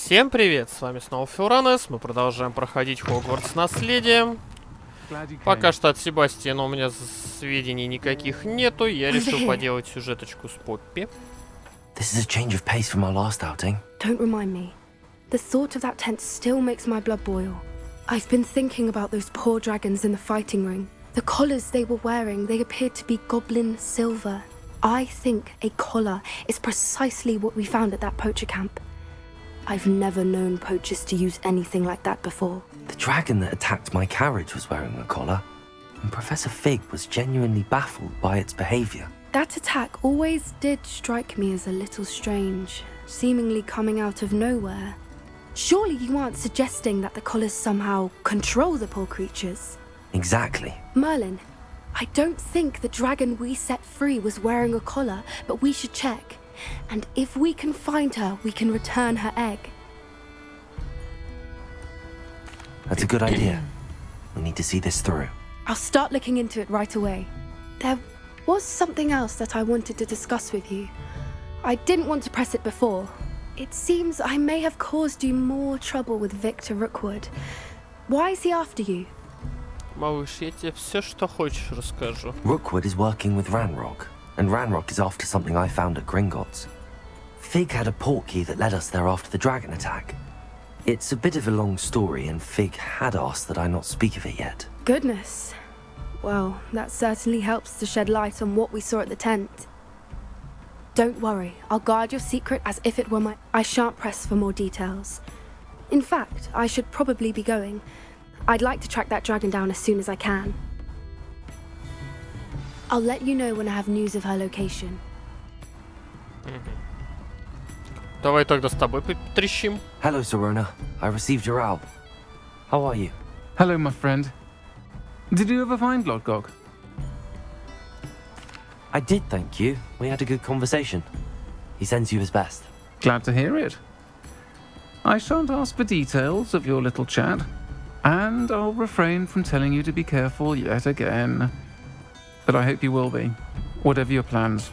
Всем привет, с вами снова Филранес, мы продолжаем проходить Хогвартс Наследие. Пока что от Себастьяна у меня сведений никаких нету, я решил поделать сюжеточку с Поппи. This is a change of pace from our last outing. Don't remind me. The thought of that tent still makes my blood boil. I've been thinking about those poor dragons in the fighting ring. The collars they were wearing, they appeared to be goblin silver. I think a collar is precisely what we found at that poacher camp. I've never known poachers to use anything like that before. The dragon that attacked my carriage was wearing a collar, and Professor Fig was genuinely baffled by its behavior. That attack always did strike me as a little strange, seemingly coming out of nowhere. Surely you aren't suggesting that the collars somehow control the poor creatures? Exactly. Merlin, I don't think the dragon we set free was wearing a collar, but we should check. And if we can find her, we can return her egg. That's a good idea. We need to see this through. I'll start looking into it right away. There was something else that I wanted to discuss with you. I didn't want to press it before. It seems I may have caused you more trouble with Victor Rookwood. Why is he after you? Малыш, я тебе все, что хочешь, расскажу. Rookwood is working with Ranrock, and Ranrock is after something I found at Gringotts. Fig had a portkey that led us there after the dragon attack. It's a bit of a long story, and Fig had asked that I not speak of it yet. Goodness. Well, that certainly helps to shed light on what we saw at the tent. Don't worry, I'll guard your secret as if it were mine. I shan't press for more details. In fact, I should probably be going. I'd like to track that dragon down as soon as I can. I'll let you know when I have news of her location. Давай тогда с тобой потрещим. Hello, Sorona. I received your owl. How are you? Hello, my friend. Did you ever find Lodgok? I did, thank you. We had a good conversation. He sends you his best. Glad to hear it. I shan't ask for details of your little chat, and I'll refrain from telling you to be careful yet again. But I hope you will be, whatever your plans.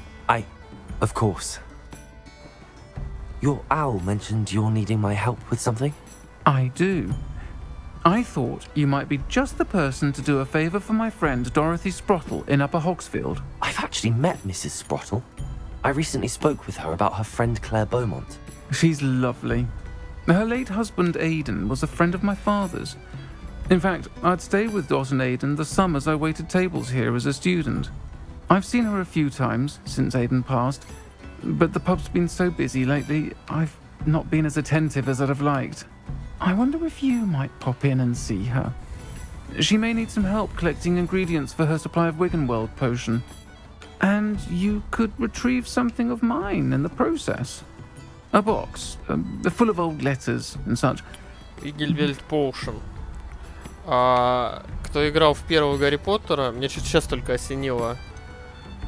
Of course. Your owl mentioned you're needing my help with something? I do. I thought you might be just the person to do a favour for my friend Dorothy Sprottle in Upper Hogsfield. I've actually met Mrs. Sprottle. I recently spoke with her about her friend Claire Beaumont. She's lovely. Her late husband Aidan was a friend of my father's. In fact, I'd stayed with Dot and Aidan the summers I waited tables here as a student. I've seen her a few times since Aidan passed, but the pub's been so busy lately, I've not been as attentive as I'd have liked. I wonder if you might pop in and see her. She may need some help collecting ingredients for her supply of Wiggenweld potion. And you could retrieve something of mine in the process. A box, full of old letters and such. Wiggenweld potion. Кто играл в первого Гарри Поттера, мне чуть сейчас только осенило.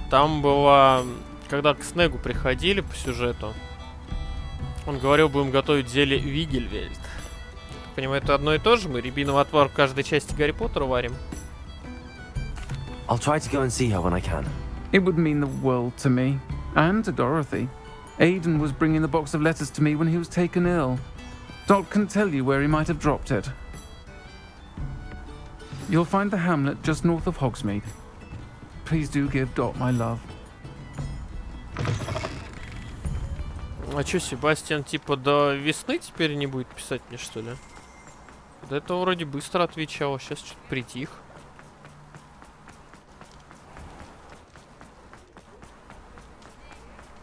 Там было, когда к Снегу приходили по сюжету, он говорил, будем готовить зелье Вигельвельд. Понимаю, это одно и то же? Мы рябиновый отвар в каждой части Гарри Поттера варим? I'll try to go and see her when I can. It would mean the world to me, and to Dorothy. Aidan was bringing the box of letters to me when he was taken ill. Dot can tell you where he might have dropped it. You'll find the hamlet just north of Hogsmeade. Please do give Dot my love. А чё, Себастьян типа до весны теперь не будет писать мне, что ли? До этого вроде быстро отвечал, сейчас что-то притих.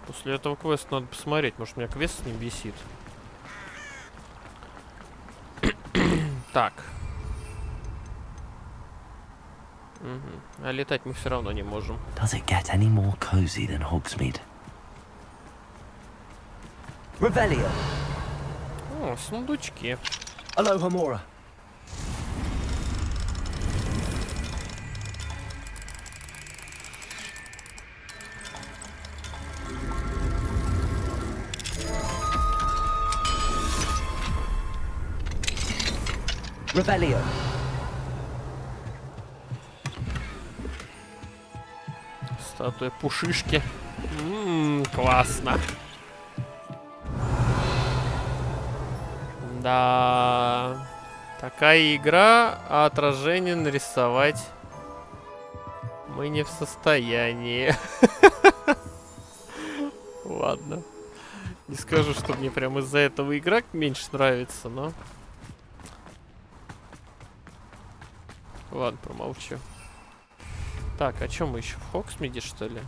После этого квеста надо посмотреть, может, у меня квест с ним висит. Так. Угу. А летать мы все равно не можем. Does it get any more cozy than Hogsmeade? Revelio. О, сундучки. Aloha Mora. Revelio. Статуя пушишки. Классно. Да. Такая игра, а отражение нарисовать мы не в состоянии. Ладно. Не скажу, что мне прям из-за этого игра меньше нравится, но... Ладно, промолчу. Так, а чё мы еще в Хогсмиде, что ли?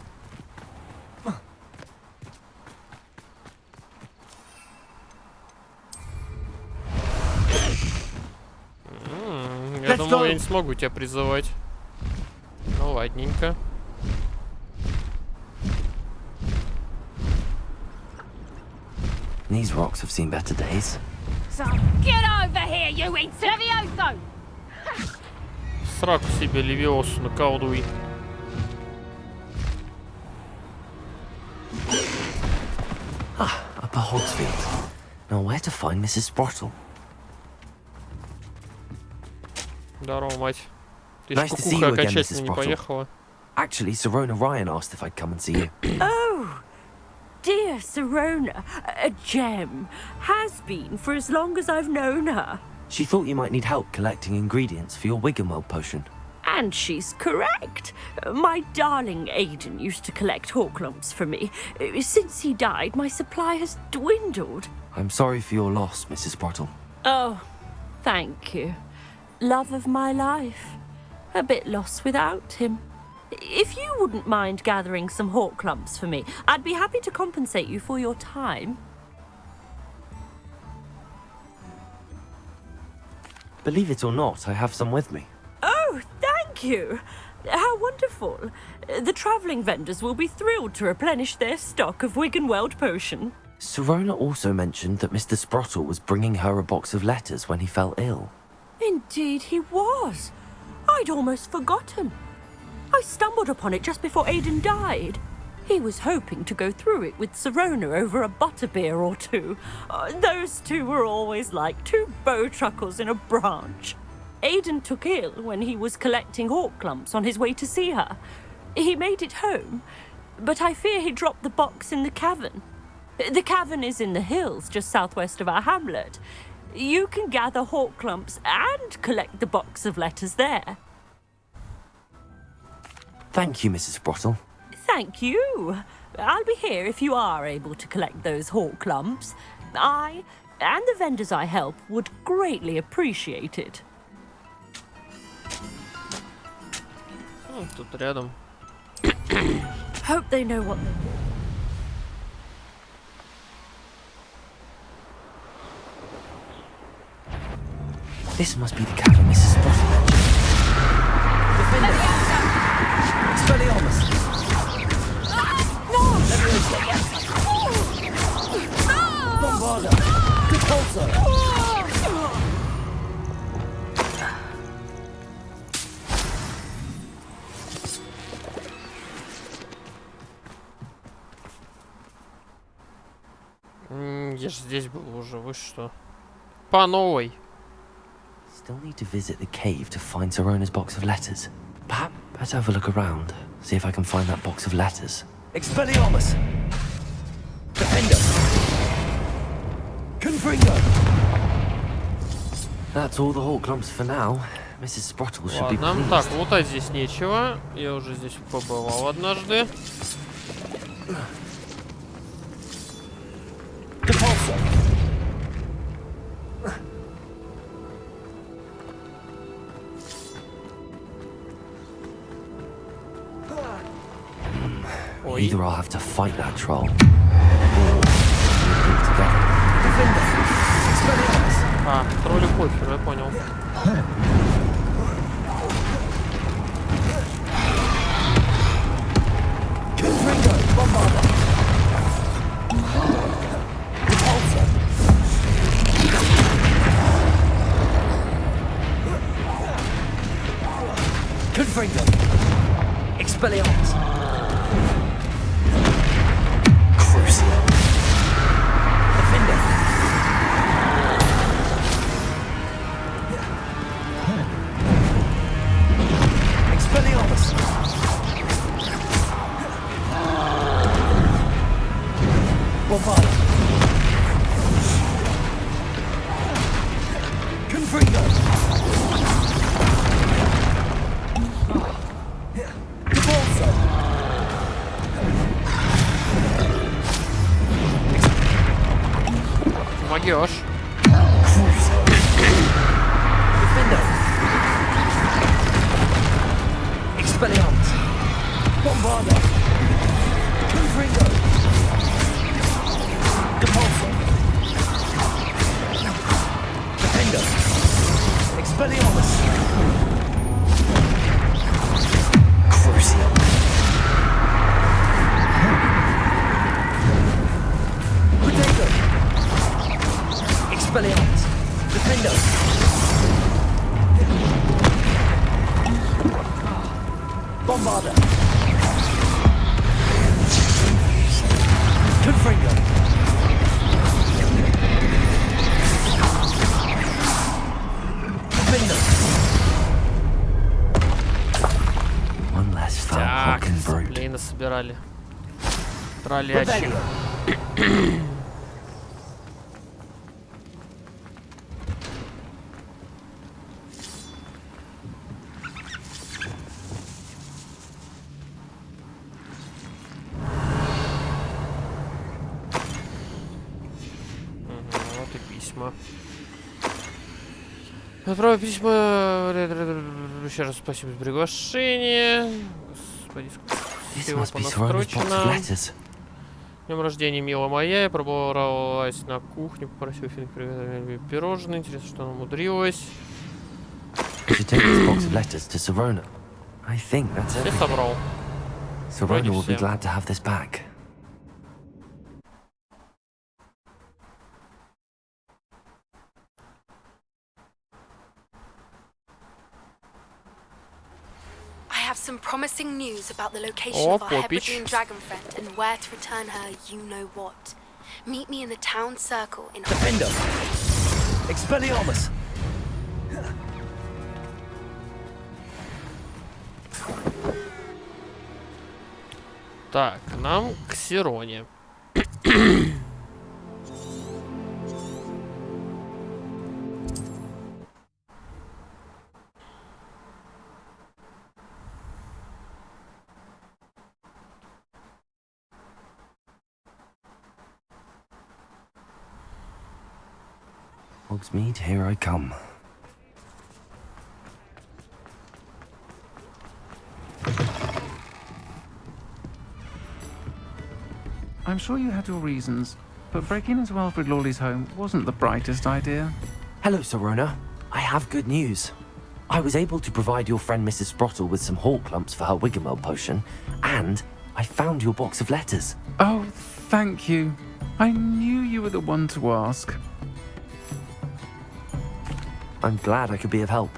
Я думал, я не смогу тебя призывать. Ну, ладненько. These rocks have seen better days. So get over here, you Levioso! В сраку себе Левиосу наколдуй. Ah, Upper Hogsfield. Now where to find Mrs. Sprottle? Здорово, мать. Ты Nice ж to see кукуха you again, окончательно Mrs. не Sprottle. поехала. Actually, Serona Ryan asked if I'd come and see you. Oh, dear Serona, a gem. Has been for as long as I've known her. She thought you might need help collecting ingredients for your Wiggenweld potion. And she's correct. My darling Aidan used to collect Horklumps for me. Since he died, my supply has dwindled. I'm sorry for your loss, Mrs. Sprottle. Oh, thank you. Love of my life. A bit lost without him. If you wouldn't mind gathering some Horklumps for me, I'd be happy to compensate you for your time. Believe it or not, I have some with me. Oh, thank you. How wonderful. The travelling vendors will be thrilled to replenish their stock of Wiggenweld potion. Serona also mentioned that Mr. Sprottle was bringing her a box of letters when he fell ill. Indeed he was. I'd almost forgotten. I stumbled upon it just before Aidan died. He was hoping to go through it with Serona over a butterbeer or two. Those two were always like two bowtruckles in a branch. Aidan took ill when he was collecting Horklumps on his way to see her. He made it home, but I fear he dropped the box in the cavern. The cavern is in the hills just southwest of our hamlet. You can gather Horklumps and collect the box of letters there. Thank you, Mrs. Sprottle. Thank you. I'll be here if you are able to collect those Horklumps. I and the vendors I help would greatly appreciate it. Тут рядом. Hope they know what they're doing. This must be the cavern Mrs. Sprottle mentioned. Expelliarmus! No! Bombarda! Repulsor! Я же здесь был уже, вы что? По новой. Still need to visit the cave to find Serona's box of letters. Perhaps better have a look around, see if I can find that box of letters. Expelliarmus! Defender! Confringo! That's all the Horklumps for now. Mrs. Sprottle should be Ладно, pleased. так, лутать здесь нечего. Я уже здесь побывал однажды. Repulsor! Ой. Either I'll have to fight that troll, or we'll pull together. Defender! Expelliarmus! А, троллю похер, я понял. Confringo! Bombarda! Repulsor! Confringo! Expelliarmus! Crucio! Defender! Expelliarmus! Bombarda! Даешь. Expelliarmus. Bombarda. Confringo. Depulso. Defender. Expelliarmus. Crucio. Potato. Expelliarmus. Defender. Bombarda. Confringo. Defender. One less foul Так, hawk and brood. блин, собирали. Троллячи. Вот и письма. Отправил письма. Еще раз спасибо за приглашение. Господи, This всего must be Sorona's box of понастрочено. letters. Днем рождения, мила моя. Я пробралась на кухню, попросила Финк приготовить мне пирожные. Интересно, что она умудрилась. You should take this box of letters to Sorona. I think that's Все everything. собрал. Sorona will be все. glad to have this back. I have some promising news about the location Oh, of our Popich. Hebridean dragon friend and where to return her you-know-what. Meet me in the town circle in Defender. Expelliarmus. Так, нам к Сироне. Hogsmeade, here I come. I'm sure you had your reasons, but breaking into Alfred Lawley's home wasn't the brightest idea. Hello, Sorona. I have good news. I was able to provide your friend Mrs. Sprottle with some hawk lumps for her Wiggenweld potion, and I found your box of letters. Oh, thank you. I knew you were the one to ask. I'm glad I could be of help.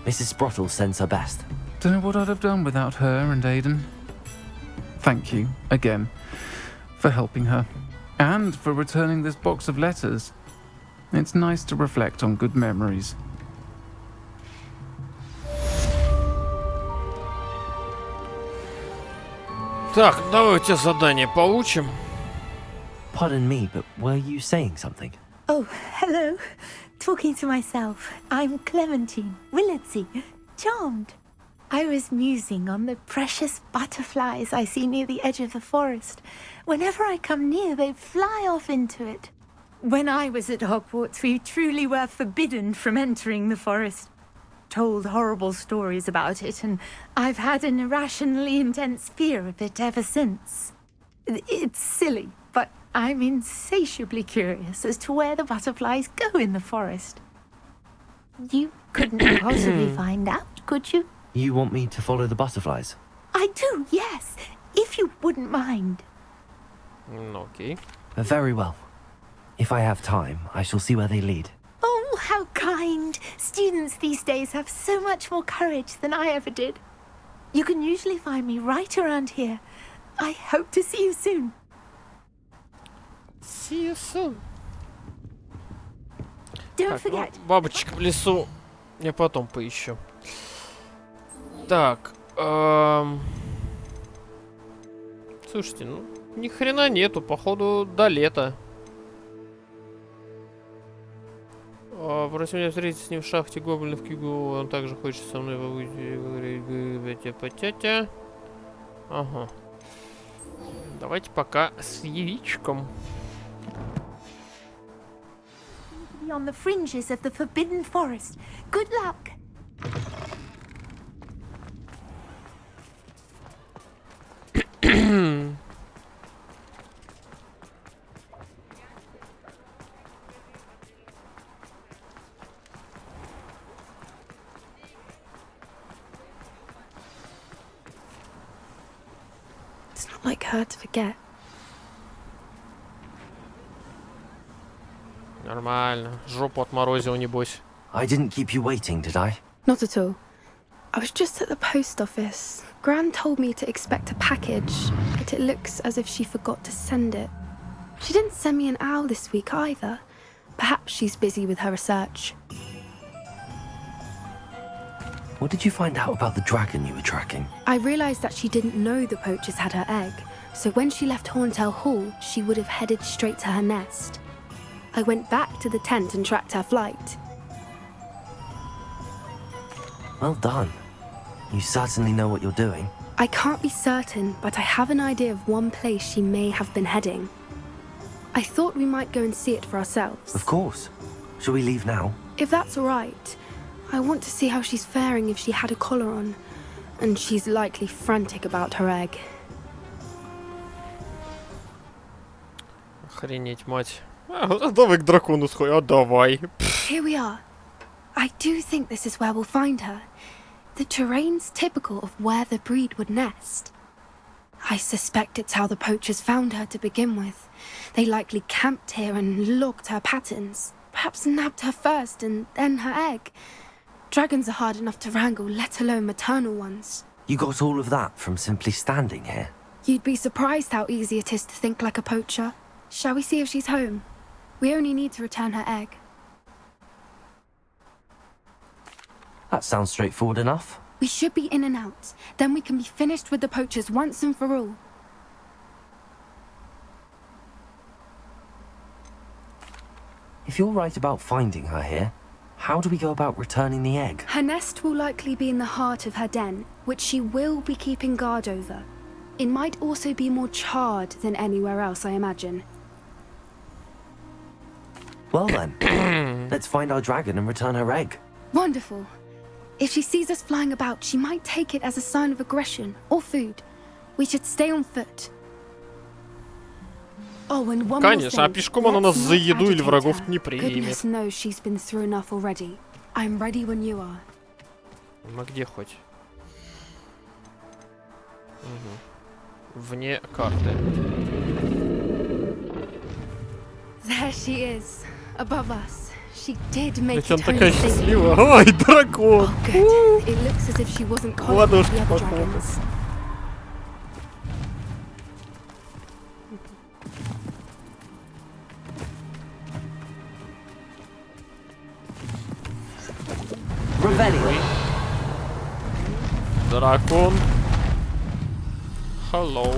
Mrs. Sprottle sends her best. Don't know what I'd have done without her and Aidan. Thank you, again, for helping her. And for returning this box of letters. It's nice to reflect on good memories. Так, давайте задание получим. Pardon me, but were you saying something? Oh, hello. Talking to myself. I'm Clementine Willardsey. Charmed. I was musing on the precious butterflies I see near the edge of the forest. Whenever I come near, they fly off into it. When I was at Hogwarts, we truly were forbidden from entering the forest. Told horrible stories about it, and I've had an irrationally intense fear of it ever since. It's silly, but I'm insatiably curious as to where the butterflies go in the forest. You couldn't possibly find out, could you? You want me to follow the butterflies? I do, yes, if you wouldn't mind. Ну, окей. Very well. If I have time, I shall see where they lead. Oh, how kind. Students these days have so much more courage than I ever did. You can usually find me right around here. I hope to see you soon. See you soon. Don't Так, ну, forget. бабочек в лесу я потом поищу. Так, слушайте, ну, ни хрена нету, походу, до лета. Просим меня встретиться с ним в шахте гоблинов Кигу. Он также хочет со мной потятя. Ага. Давайте пока с яичком. only on the fringes of the Forbidden Forest. Good luck. It's not like her to forget. Нормально. Жопу отморозил, небось. I didn't keep you waiting, did I? Not at all. I was just at the post office. Gran told me to expect a package, but it looks as if she forgot to send it. She didn't send me an owl this week either. Perhaps she's busy with her research. What did you find out about the dragon you were tracking? I realised that she didn't know the poachers had her egg, so when she left Horntail Hall, she would have headed straight to her nest. I went back to the tent and tracked her flight. Well done. You certainly know what you're doing. I can't be certain, but I have an idea of one place she may have been heading. I thought we might go and see it for ourselves. Of course. Shall we leave now? If that's all right, I want to see how she's faring if she had a collar on. And she's likely frantic about her egg. Охренеть, мать. Давай к дракону сходим. А давай. Here we are. I do think this is where we'll find her. The terrain's typical of where the breed would nest. I suspect it's how the poachers found her to begin with. They likely camped here and logged her patterns. Perhaps nabbed her first and then her egg. Dragons are hard enough to wrangle, let alone maternal ones. You got all of that from simply standing here? You'd be surprised how easy it is to think like a poacher. Shall we see if she's home? We only need to return her egg. That sounds straightforward enough. We should be in and out. Then we can be finished with the poachers once and for all. If you're right about finding her here, how do we go about returning the egg? Her nest will likely be in the heart of her den, which she will be keeping guard over. It might also be more charred than anywhere else, I imagine. Well then, let's find our dragon and return her egg. Wonderful. If she sees us flying about, she might take it as a sign of aggression or food. We should stay on foot. Oh, and one more Конечно, а thing. пешком она нас Let's за not еду или agitate врагов her. не примет. Goodness knows she's been through enough already. I'm ready when you are. Ну где хоть? Угу. Вне карты. There she is, above us. She did make Ведь он it home такая safely. счастливая. Ой, дракон! Oh, good. It looks as if she wasn't caught with Ладошки the other похлопать. dragons. Revelio. Дракон. Hello.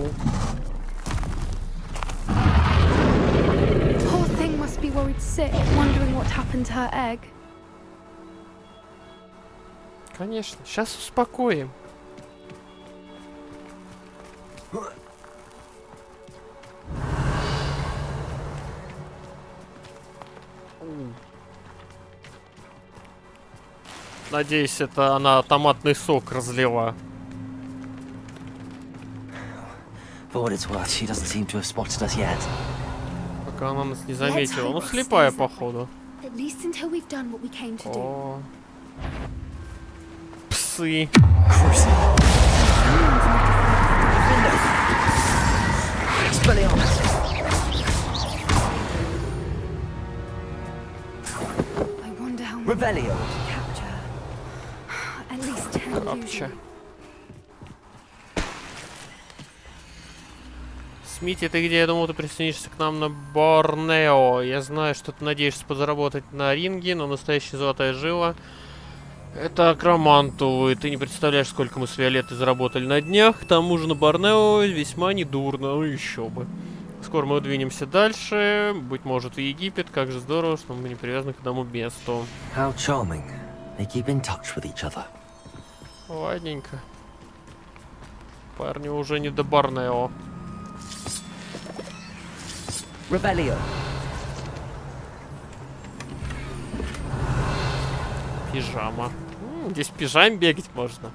Poor thing must be worried sick, wondering what happened to her egg. Конечно, сейчас успокоим. Надеюсь, это она томатный сок разлила. For what it's worth, she doesn't seem to have spotted us yet. Пока она нас не заметила. Ну, слепая, походу. At least until we've done what we came to do. О. Псы. I wonder how many Revelio. to capture. At least 10 Капча. usually. Смити, ты где? Я думал, ты присоединишься к нам на Борнео. Я знаю, что ты надеешься подзаработать на ринге, но настоящая золотая жила — это акромант, увы. Ты не представляешь, сколько мы с Виолеттой заработали на днях. К тому же на Борнео весьма недурно. Ну еще бы. Скоро мы двинемся дальше. Быть может, в Египет. Как же здорово, что мы не привязаны к одному месту. How charming. They keep in touch with each other. Ладненько. Парню уже не до Борнео. Revelio. Пижама. Здесь в пижаме бегать можно.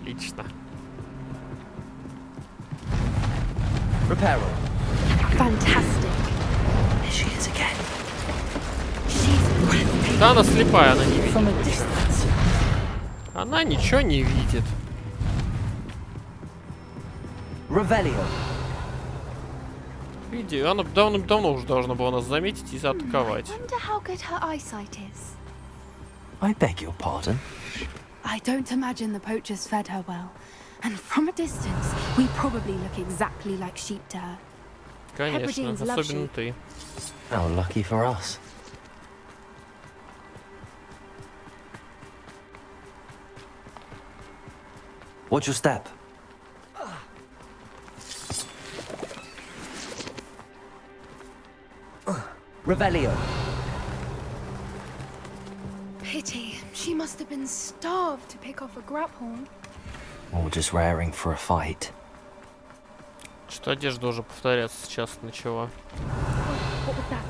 Отлично. Fantastic. Here she is again. She's breathtaking. Да, она слепая, она не видит. From a ничего. distance. Она ничего не видит. Revelio. Иди, она давно уже должна была нас заметить и атаковать. Wonder how good her eyesight is. I beg your pardon. I don't imagine the poachers fed her well. And from a distance, we probably look exactly like sheep to her. Конечно, Hebrideans love особенно sheep. ты. How lucky for us. Watch your step. Revelio. Pity. She must have been starved to pick off a grabhorn. Or just raring for a fight. Что одежда уже повторяться сейчас начала. What was that?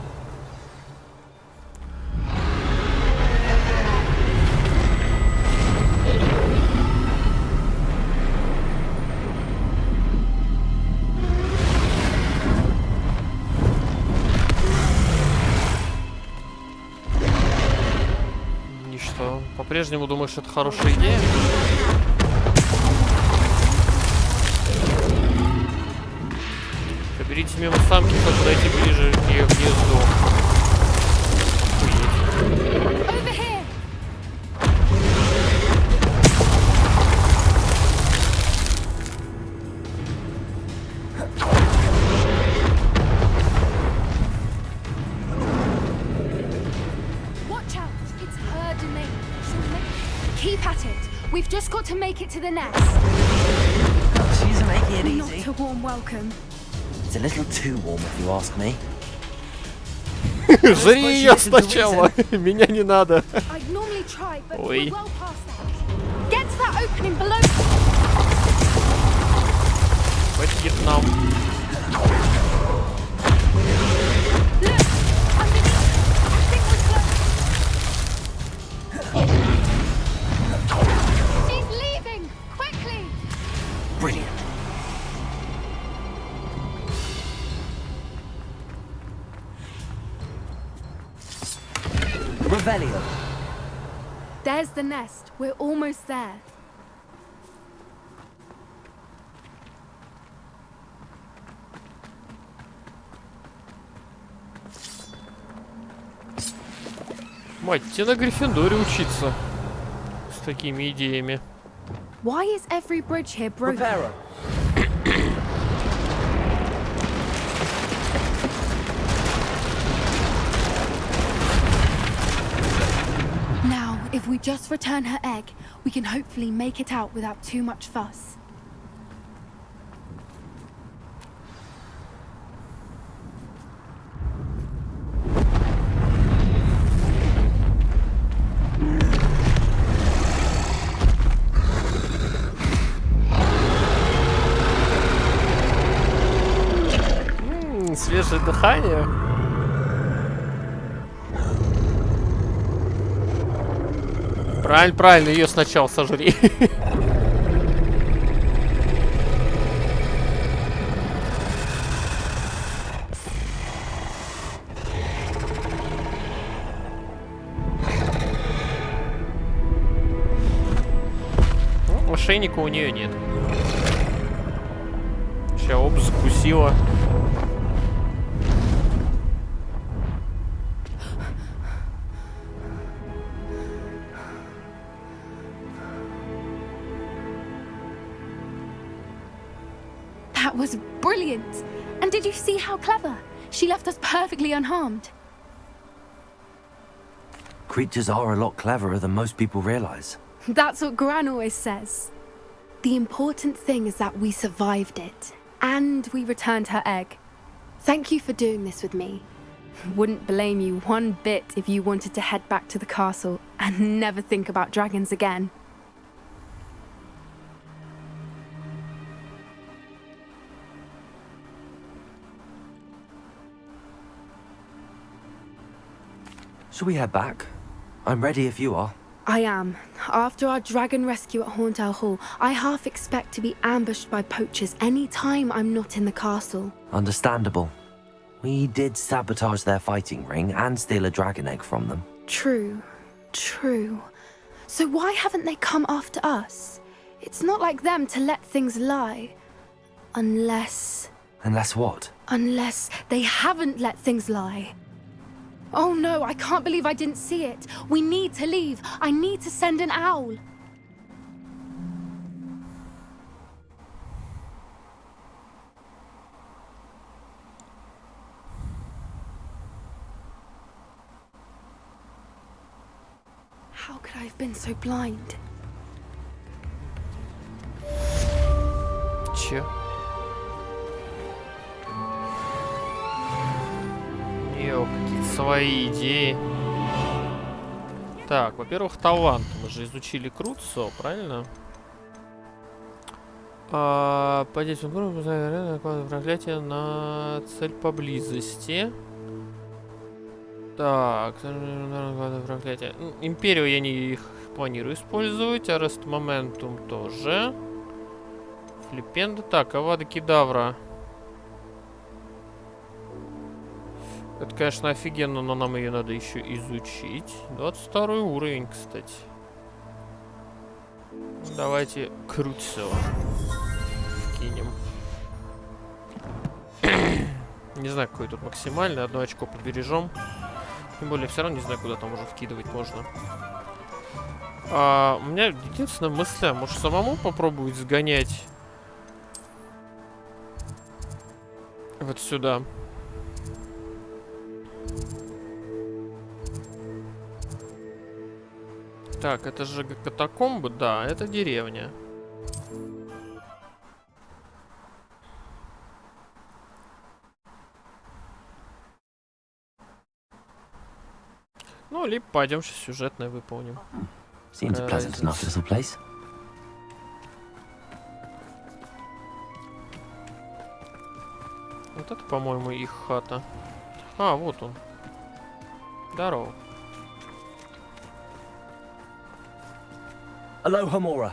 И что? По-прежнему думаешь, это хорошая идея? Берите мимо самки, чтобы подойти ближе к ее гнезду. Охуеть. Over here! Watch out! It's her domain. Keep at it. We've just got to make it to the nest. She's making it Not easy. a warm welcome. It's a little too warm if you ask me. Жри ее сначала! Меня не надо. I'd normally try, but Oi. we're well past that. Get to that opening below. Хватит нам. Look! Underneath! I think we're close. She's leaving! Quickly! Brilliant. Revelio. There's the nest. We're almost there. Мать, тебе на Гриффиндоре учиться. С такими идеями. Why is every bridge here broken? Reparo. Now, if we just return her egg, we can hopefully make it out without too much fuss. Свежее дыхание. Правильно, правильно, ее сначала сожри. Ну, ошейника у нее нет. Сейчас оп, закусила. That was brilliant! And did you see how clever? She left us perfectly unharmed. Creatures are a lot cleverer than most people realize. That's what Gran always says. The important thing is that we survived it. And we returned her egg. Thank you for doing this with me. Wouldn't blame you one bit if you wanted to head back to the castle and never think about dragons again. Shall we head back? I'm ready if you are. I am. After our dragon rescue at Hauntowl Hall, I half expect to be ambushed by poachers any time I'm not in the castle. Understandable. We did sabotage their fighting ring and steal a dragon egg from them. True. True. So why haven't they come after us? It's not like them to let things lie. Unless... Unless what? Unless they haven't let things lie. Oh no, I can't believe I didn't see it. We need to leave. I need to send an owl. How could I have been so blind? Че? Какие-то свои идеи. Так, во-первых, талант. Мы же изучили Круцо, правильно? Подействует проклятие на цель поблизости. Так, проклятие. Империю я не планирую использовать. Арест моментум тоже. Флипенда. Так, Авада Кедавра. Это, конечно, офигенно, но нам ее надо еще изучить. 22 уровень, кстати. Давайте Круцо вкинем. Не знаю, какой тут максимальный. Одно очко побережем. Тем более, все равно не знаю, куда там уже вкидывать можно. У меня единственная мысль, может самому попробовать сгонять вот сюда. Так, это же катакомбы, да, это деревня. Ну, либо пойдем сейчас сюжетное выполним. Seems a pleasant enough little place. Вот это, по-моему, их хата. А, вот он. Здорово. Aloha Mora.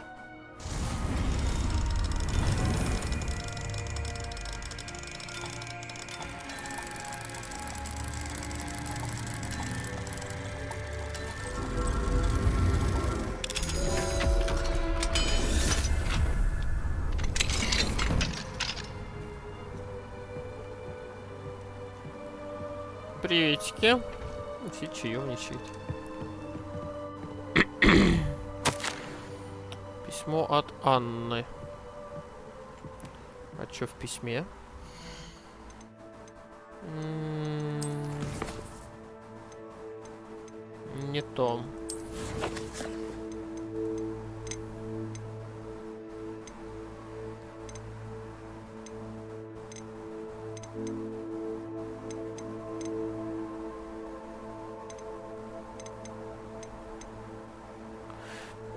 Приветики. Все чаевничает. Письмо от Анны. А что в письме? Не то.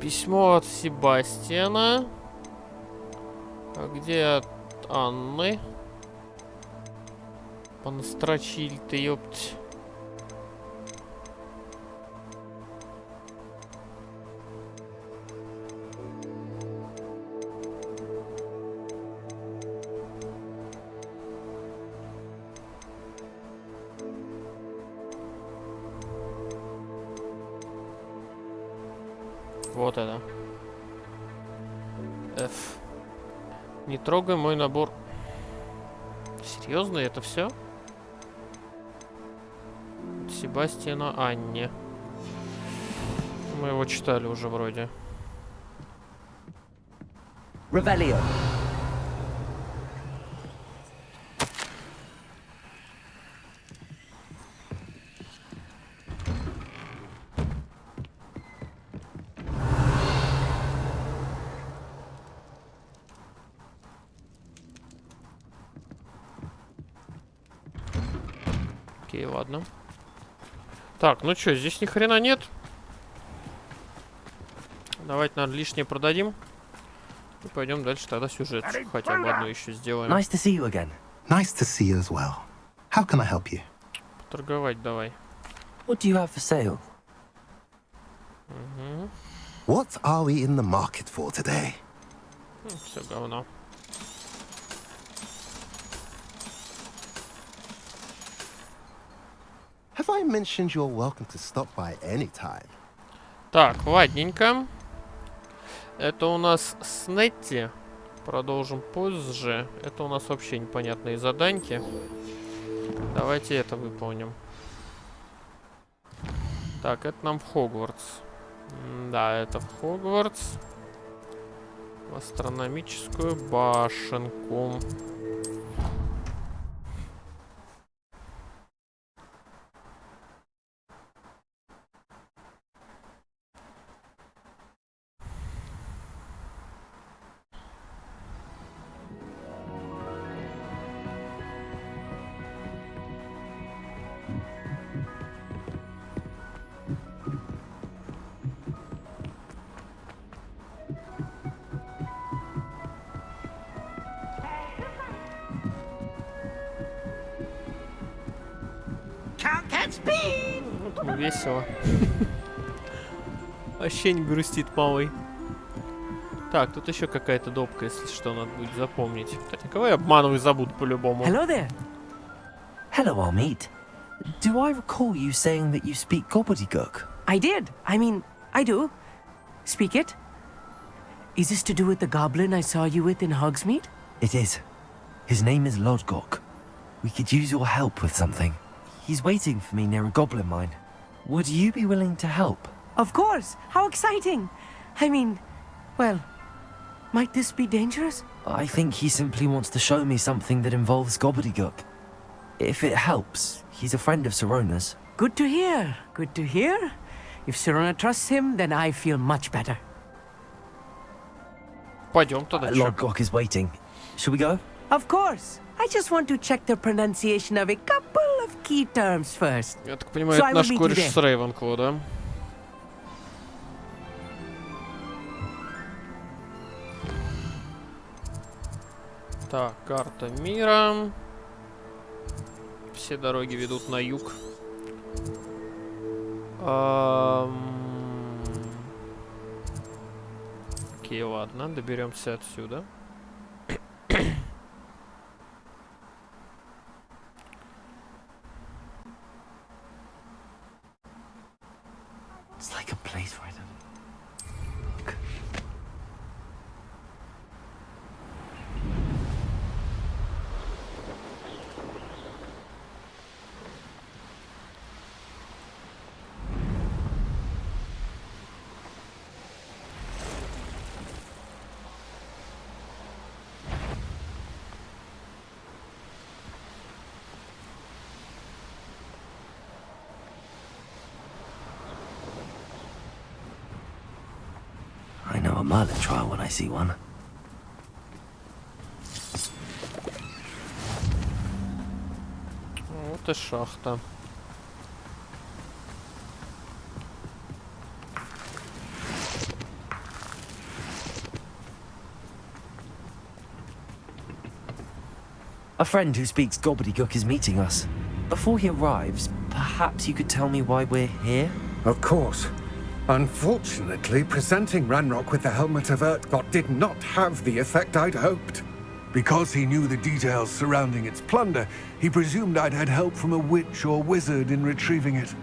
Письмо от Себастьяна. А где от Анны? Понастрочили ты, ёпть. Вот это. F. Не трогай мой набор. Серьезно, это все? Себастьяна Анне. Мы его читали уже вроде. Revelio. Окей, ладно. Так, ну что, здесь ни хрена нет. Давайте, наверное, лишнее продадим. И пойдем дальше тогда сюжет. Хотя бы одну еще сделаем. Nice to see you again. Nice to see you as well. How can I help you? Торговать давай. What do you have for sale? What are we in the market for today? Все говно. Have I mentioned you're welcome to stop by any time? Так, ладненько. Это у нас с Нетти. Продолжим позже. Это у нас вообще непонятные заданьки. Давайте это выполним. Так, это нам в Хогвартс. Да, это в Хогвартс. В астрономическую башенку. Ну, весело. Вообще не грустит малый. Так, тут еще какая-то допка, если что, надо будет запомнить. Хотя кого я обманываю, забуду по-любому. Hello there. Hello, Armeet. Do I recall you saying that you speak gobbledygook? I did. I do. Speak it. Is this to do with the goblin I saw you with in Hogsmeade? It is. His name is Lodgok. We could use your help with something. He's waiting for me near a goblin mine. Would you be willing to help? Of course. How exciting. Well, might this be dangerous? I think he simply wants to show me something that involves gobbledygook. If it helps, he's a friend of Sirona's. Good to hear. Good to hear. If Sirona trusts him, then I feel much better. Пойдем туда, чё. Lodgok is waiting. Shall we go? Of course. I just want to check the pronunciation of a couple of key terms first. Я так понимаю, это наш кореш с Рейвенкло, да? Так, карта мира. Все дороги ведут на юг. Окей, ладно, доберемся отсюда. It's like a place where I don't look. I know a Merlin trial when I see one. Вот и шахта. A friend who speaks gobbledygook is meeting us. Before he arrives, perhaps you could tell me why we're here? Of course. Unfortunately, presenting Ranrock with the helmet of Urtkot did not have the effect I'd hoped. Because he knew the details surrounding its plunder, he presumed I'd had help from a witch or wizard in retrieving it.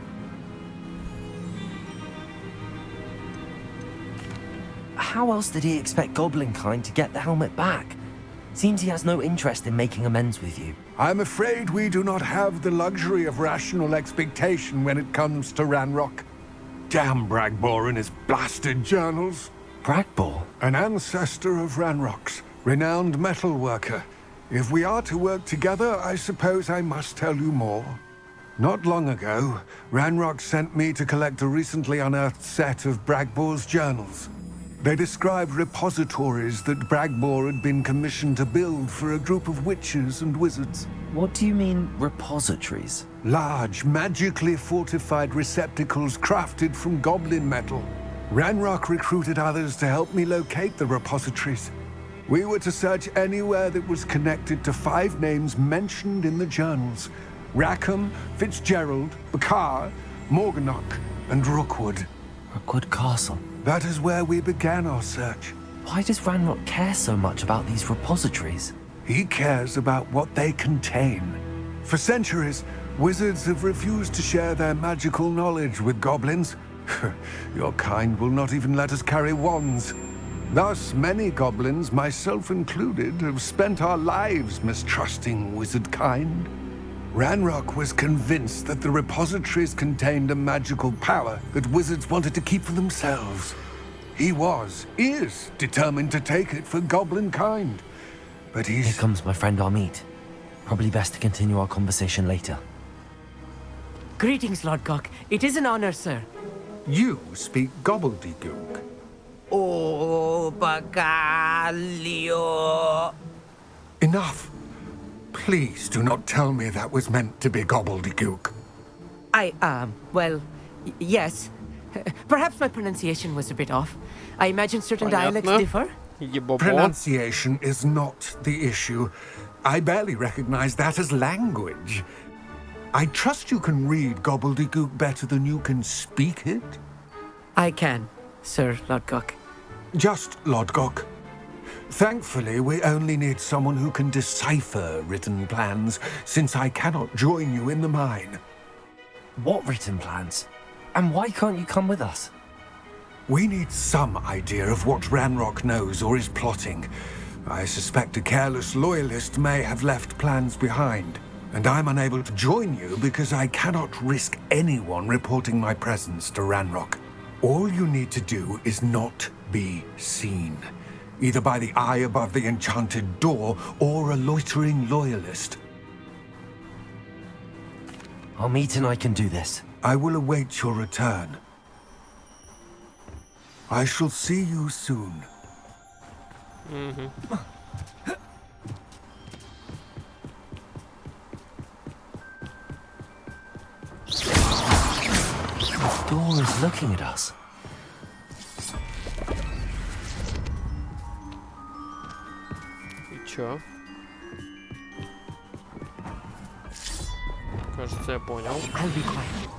How else did he expect Goblinkind to get the helmet back? Seems he has no interest in making amends with you. I'm afraid we do not have the luxury of rational expectation when it comes to Ranrock. Damn Bragbor and his blasted journals. Bragbor? An ancestor of Ranrock's, renowned metal worker. If we are to work together, I suppose I must tell you more. Not long ago, Ranrock sent me to collect a recently unearthed set of Bragbor's journals. They described repositories that Bragbor had been commissioned to build for a group of witches and wizards. What do you mean, repositories? Large, magically fortified receptacles crafted from goblin metal. Ranrock recruited others to help me locate the repositories. We were to search anywhere that was connected to 5 names mentioned in the journals: Rackham, Fitzgerald, Bakar, Morganach, and Rookwood. Rookwood Castle. That is where we began our search. Why does Ranrock care so much about these repositories? He cares about what they contain. For centuries, wizards have refused to share their magical knowledge with goblins. Your kind will not even let us carry wands. Thus, many goblins, myself included, have spent our lives mistrusting wizard kind. Ranrock was convinced that the repositories contained a magical power that wizards wanted to keep for themselves. He is determined to take it for goblin kind. But Here comes my friend Amit. Probably best to continue our conversation later. Greetings, Lord Cock. It is an honor, sir. You speak gobbledygook. Oh, Bacalio. Enough. Please do not tell me that was meant to be gobbledygook. Well, yes. Perhaps my pronunciation was a bit off. I imagine certain dialects differ. Pronunciation is not the issue. I barely recognize that as language. I trust you can read gobbledygook better than you can speak it? I can, Sir Lodgok. Just Lodgok. Thankfully, we only need someone who can decipher written plans, since I cannot join you in the mine. What written plans? And why can't you come with us? We need some idea of what Ranrock knows or is plotting. I suspect a careless loyalist may have left plans behind, and I'm unable to join you because I cannot risk anyone reporting my presence to Ranrock. All you need to do is not be seen, either by the eye above the enchanted door or a loitering loyalist. Amit and I can do this. I will await your return. I shall see you soon. The door is looking at us. И чё? Кажется, я понял. I'll be quiet.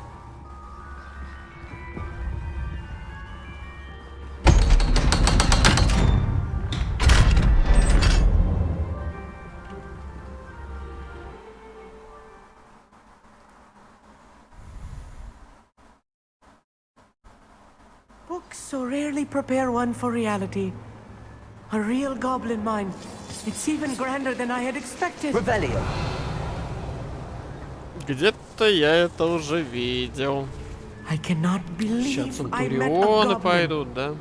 Books so rarely prepare one for reality. A real goblin mine. It's even grander than I had expected. Rebellion. Где-то я это уже видел. I cannot Сейчас believe I met a центурионы goblin. пойдут, да?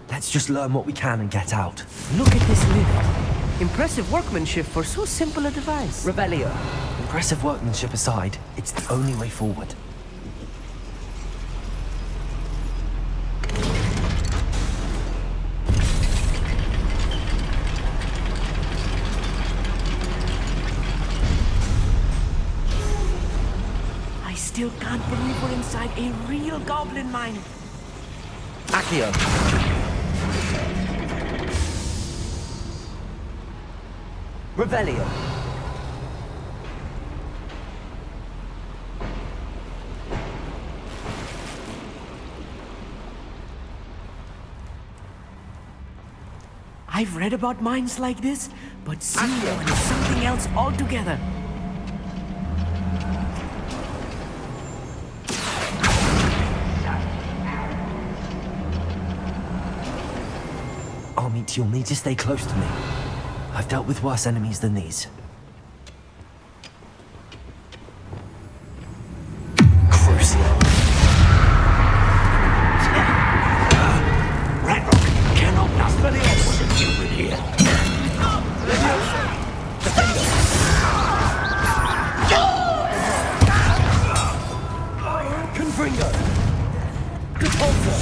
Let's just learn what we can and get out. Look at this lift. Impressive workmanship for so simple a device. Rebellion. Impressive workmanship aside, it's the only way forward. I still can't believe we're inside a real goblin mine. Accio. Rebellion. I've read about mines like this, but seeing one is something else altogether. Amit, you'll need to stay close to me. I've dealt with worse enemies than these. Crucial. Ranrock cannot Nasledios you in here. Confringo. Repulsor.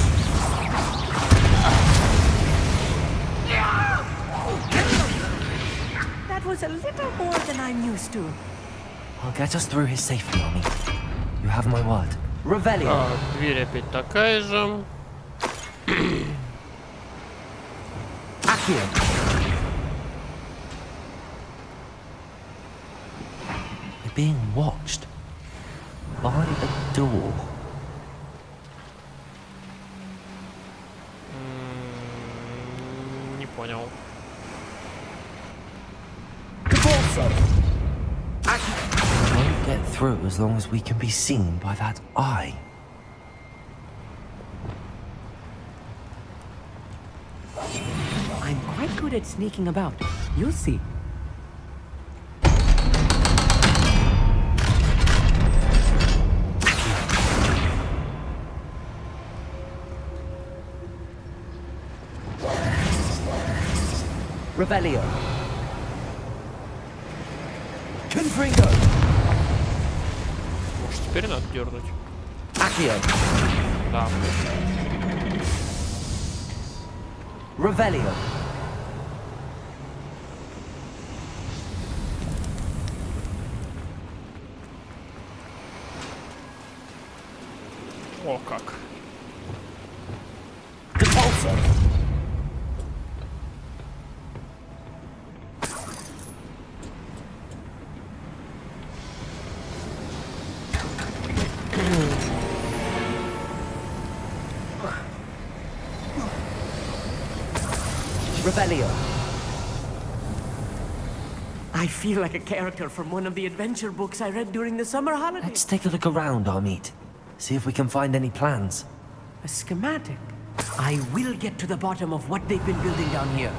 That was a little more than I'm used to. I'll get us through here safely, Amit. You have my word. Rebellion. Так, дверь опять такая же. Accio. We're being watched. By a door. понял. Won't get through as long as we can be seen by that eye. I'm quite good at sneaking about. You'll see. Revelio. Confringo. Может, теперь надо дернуть? Accio. Да. Revelio. О, как. Depulso. Revelio. I feel like a character from one of the adventure books I read during the summer holidays. Let's take a look around, Armeet. See if we can find any plans. A schematic. I will get to the bottom of what they've been building down here.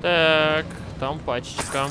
Так, там пачечка.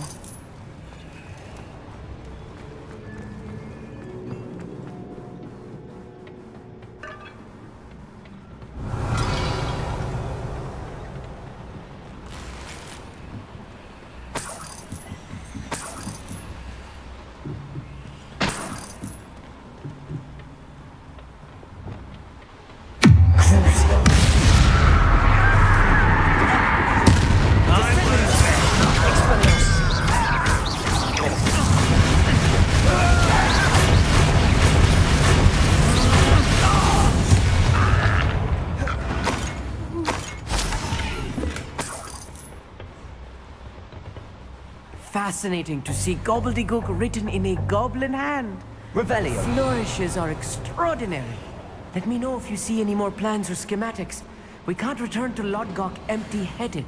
Fascinating to see gobbledygook written in a goblin hand. Revelio. Flourishes are extraordinary. Let me know if you see any more plans or schematics. We can't return to Lodgok empty-headed.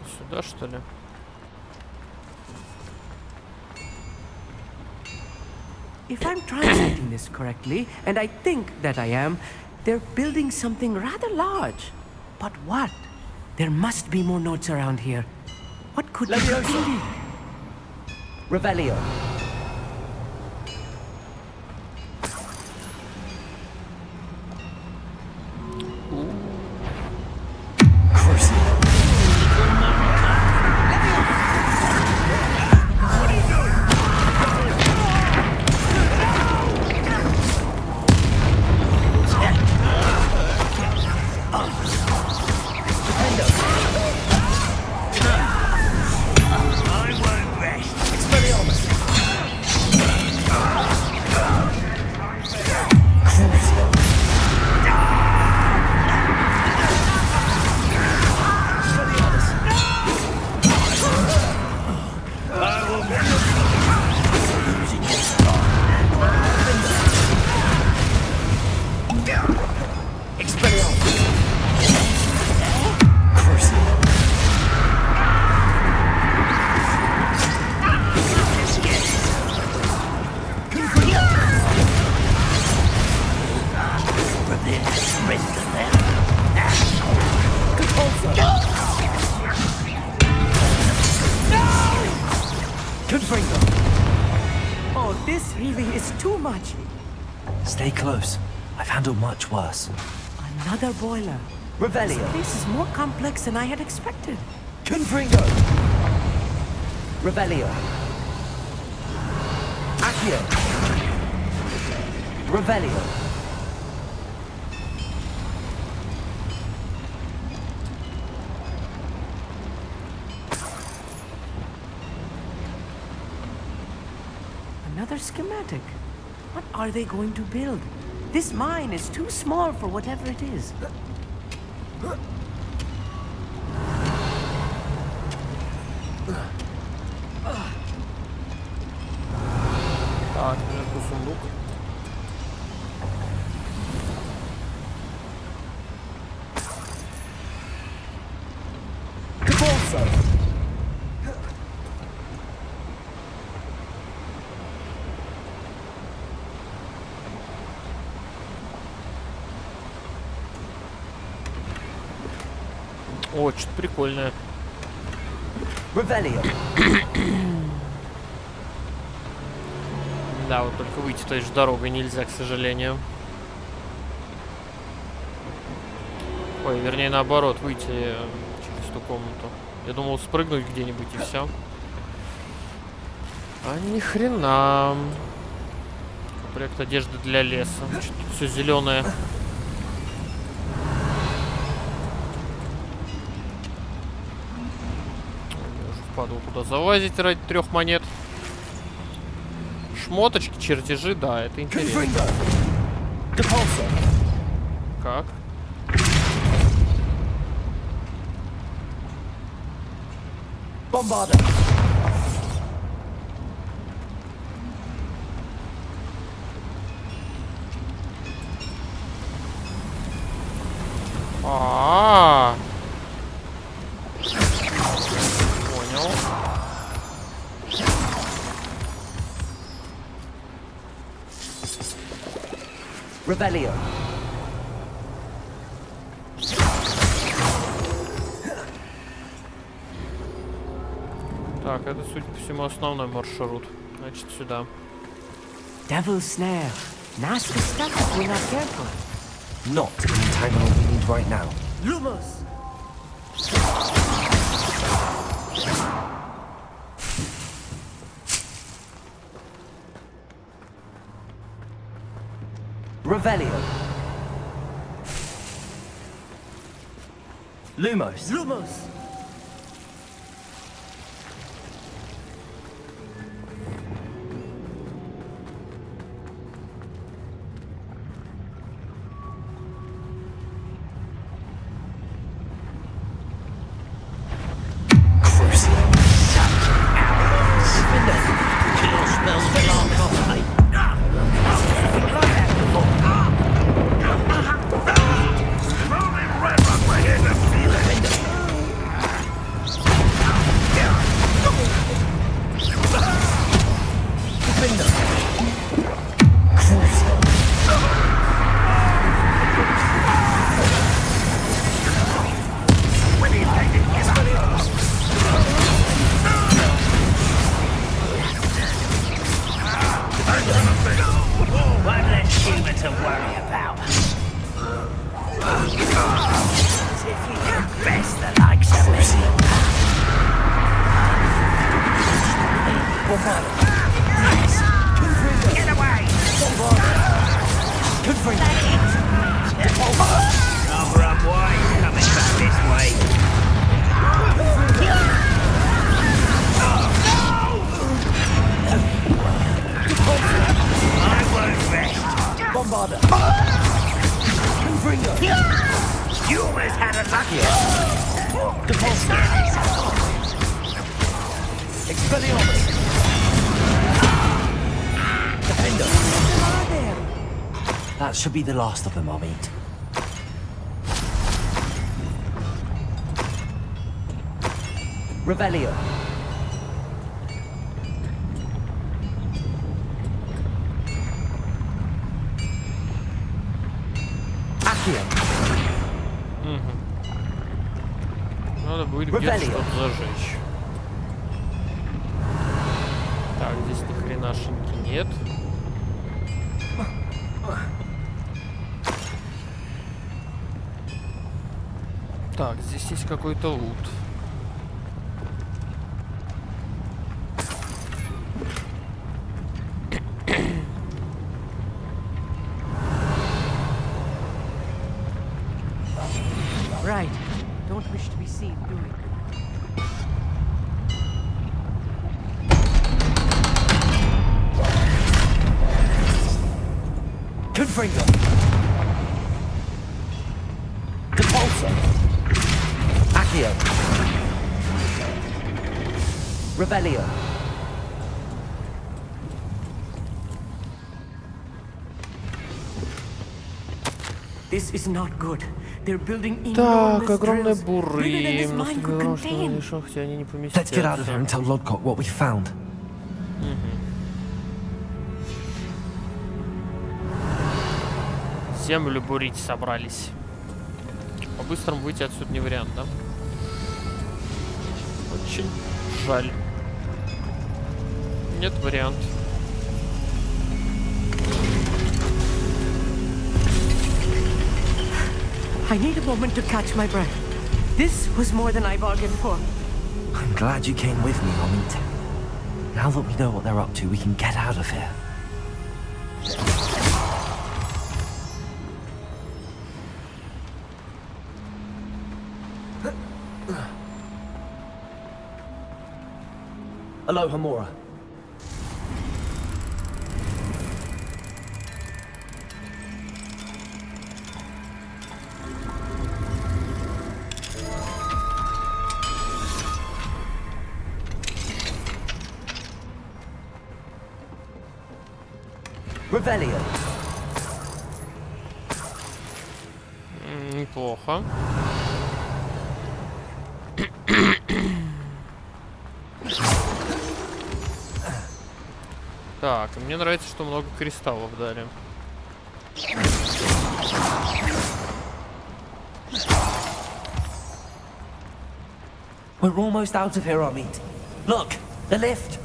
Сюда, что ли? If I'm translating this correctly, and I think that I am, they're building something rather large. But what? There must be more notes around here. What could be building? Revelio. Oh, this really is too much. Stay close. I've handled much worse. Another boiler. Revelio. This place is more complex than I had expected. Confringo. Revelio. Accio. Revelio. Another schematic. What are they going to build? This mine is too small for whatever it is. О, что-то прикольное. Да, вот только выйти той же дорогой нельзя, к сожалению. Ой, вернее, наоборот, выйти через ту комнату. Я думал спрыгнуть где-нибудь и все. А ни хрена. Комплект одежды для леса. Что-то все зеленое. Я уже впаду туда залазить ради 3 монет. Шмоточки, чертежи, да, это интересно. Как? Bombarder. Понял. Rebellion. Так, это, судя по всему, основной маршрут. Значит, сюда. Devil's snare. Nasty stuff if we're not careful. Not an entanglement we need right now. Lumos! Revelio. Lumos. Lumos! That should be the last of them, I'll meet. Revelio. Accio. Надо будет где-то что-то зажечь. Так, здесь ни хренашеньки нет. Так, здесь есть какой-то лут. Right. Don't wish to be seen doing. Confringo. Depulsor. Accio. Revelio. This is not good. They're building Так, enormous огромные drills. буры. Bigger than this mine could contain. Хотя они не Let's get out of here and tell Lodgott what we found. Землю бурить собрались. По-быстрому выйти отсюда не вариант, да? Очень жаль. Нет вариант. I need a moment to catch my breath. This was more than I bargained for. I'm glad you came with me, Amit. Now that we know what they're up to, we can get out of here. Aloha, Mora. Revelio. Неплохо. Так, мне нравится, что много кристаллов дали. We're almost out of here, Amit. Look, the lift.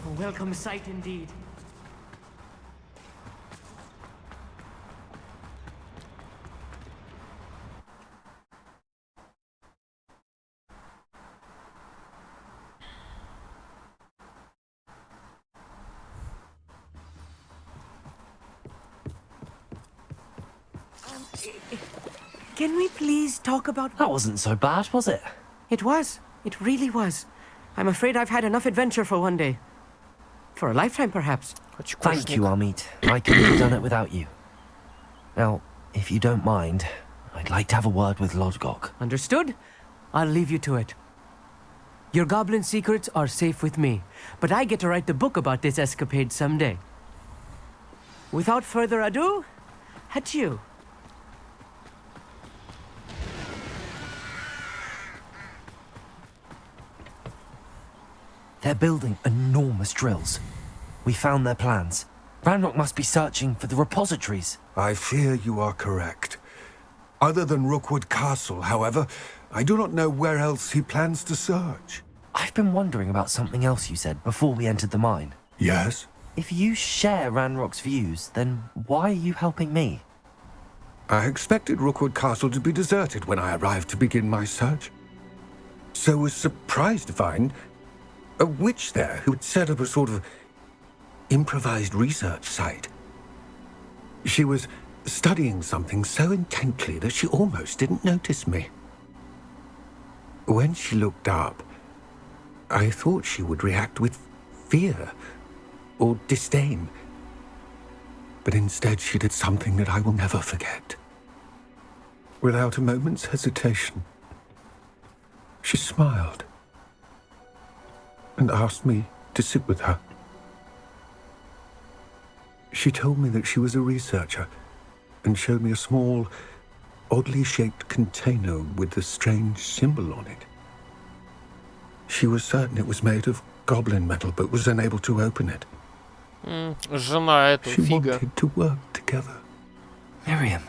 A welcome sight indeed. Can we please talk about... That wasn't so bad, was it? It was. It really was. I'm afraid I've had enough adventure for one day. For a lifetime, perhaps. Thank you, Amit. I couldn't have done it without you. Now, if you don't mind, I'd like to have a word with Lodgok. Understood? I'll leave you to it. Your goblin secrets are safe with me, but I get to write the book about this escapade someday. Without further ado, adieu. They're building enormous drills. We found their plans. Ranrock must be searching for the repositories. I fear you are correct. Other than Rookwood Castle, however, I do not know where else he plans to search. I've been wondering about something else you said before we entered the mine. Yes? If you share Ranrock's views, then why are you helping me? I expected Rookwood Castle to be deserted when I arrived to begin my search. So was surprised to find a witch there who had set up a sort of improvised research site. She was studying something so intently that she almost didn't notice me. When she looked up, I thought she would react with fear or disdain. But instead she did something that I will never forget. Without a moment's hesitation, she smiled and asked me to sit with her. She told me that she was a researcher and showed me a small, oddly shaped container with a strange symbol on it. She was certain it was made of goblin metal, but was unable to open it. Жена этого She фига. wanted to work together. Miriam.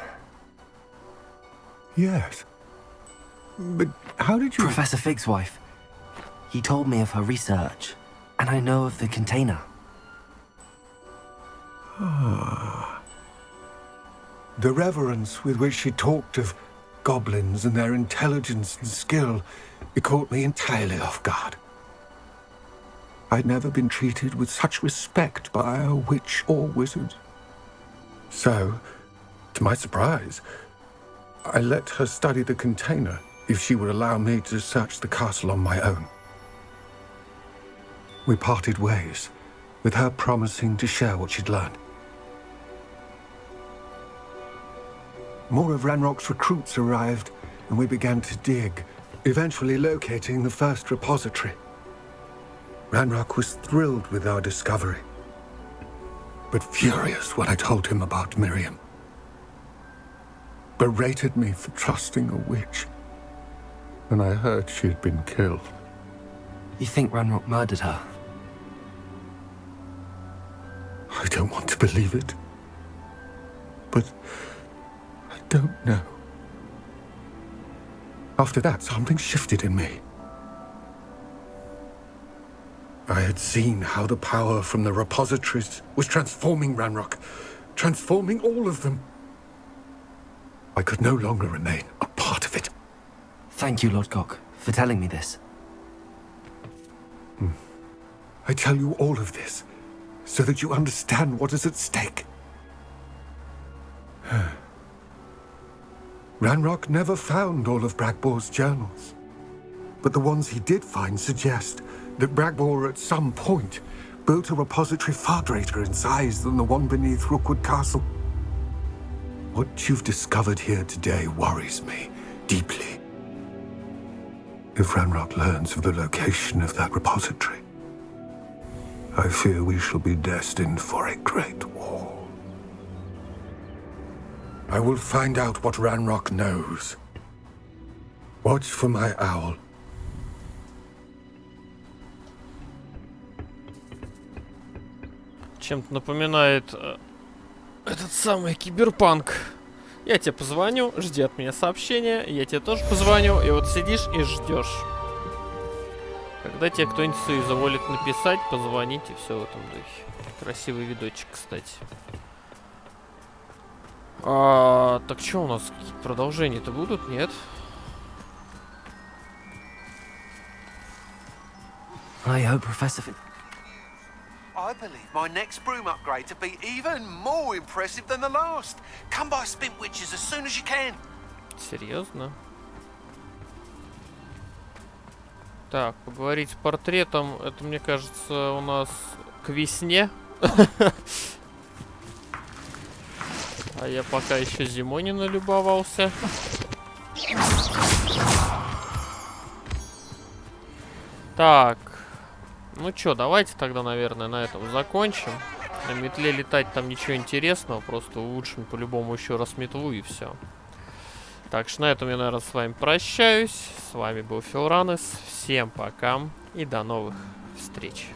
Yes. But how did you... Professor Fig's wife. He told me of her research, and I know of the container. Ah. The reverence with which she talked of goblins and their intelligence and skill, it caught me entirely off guard. I'd never been treated with such respect by a witch or wizard. So, to my surprise, I let her study the container if she would allow me to search the castle on my own. We parted ways, with her promising to share what she'd learned. More of Ranrock's recruits arrived, and we began to dig, eventually locating the first repository. Ranrock was thrilled with our discovery, but furious when I told him about Miriam. Berated me for trusting a witch, and I heard she had been killed. You think Ranrock murdered her? I don't want to believe it, but I don't know. After that, something shifted in me. I had seen how the power from the repositories was transforming Ranrock, transforming all of them. I could no longer remain a part of it. Thank you, Lord Gok, for telling me this. I tell you all of this so that you understand what is at stake. Ranrock never found all of Bragbor's journals, but the ones he did find suggest that Bragbor at some point built a repository far greater in size than the one beneath Rookwood Castle. What you've discovered here today worries me deeply. If Ranrock learns of the location of that repository, I fear we shall be destined for a great war. I will find out what Ranrock knows. Watch for my owl. Чем-то напоминает этот самый киберпанк. Я тебе позвоню, жди от меня сообщения, я тебе тоже позвоню, и вот сидишь и ждешь. Когда тебе кто-нибудь соизволит написать, позвонить и все в этом духе. Красивый видочек, кстати. Так что у нас? Какие-то продолжения-то будут? Нет? I hope Professor Fin... I believe my next broom upgrade to be even more impressive than the last. Come by Spintwitches as soon as you can. Серьезно? Так, поговорить с портретом, это, мне кажется, у нас к весне. А я пока еще зимой не налюбовался. Так. Ну чё, давайте тогда, наверное, на этом закончим. На метле летать там ничего интересного. Просто улучшим по-любому еще раз метлу и все. Так что на этом я, наверное, с вами прощаюсь. С вами был Филранес. Всем пока и до новых встреч.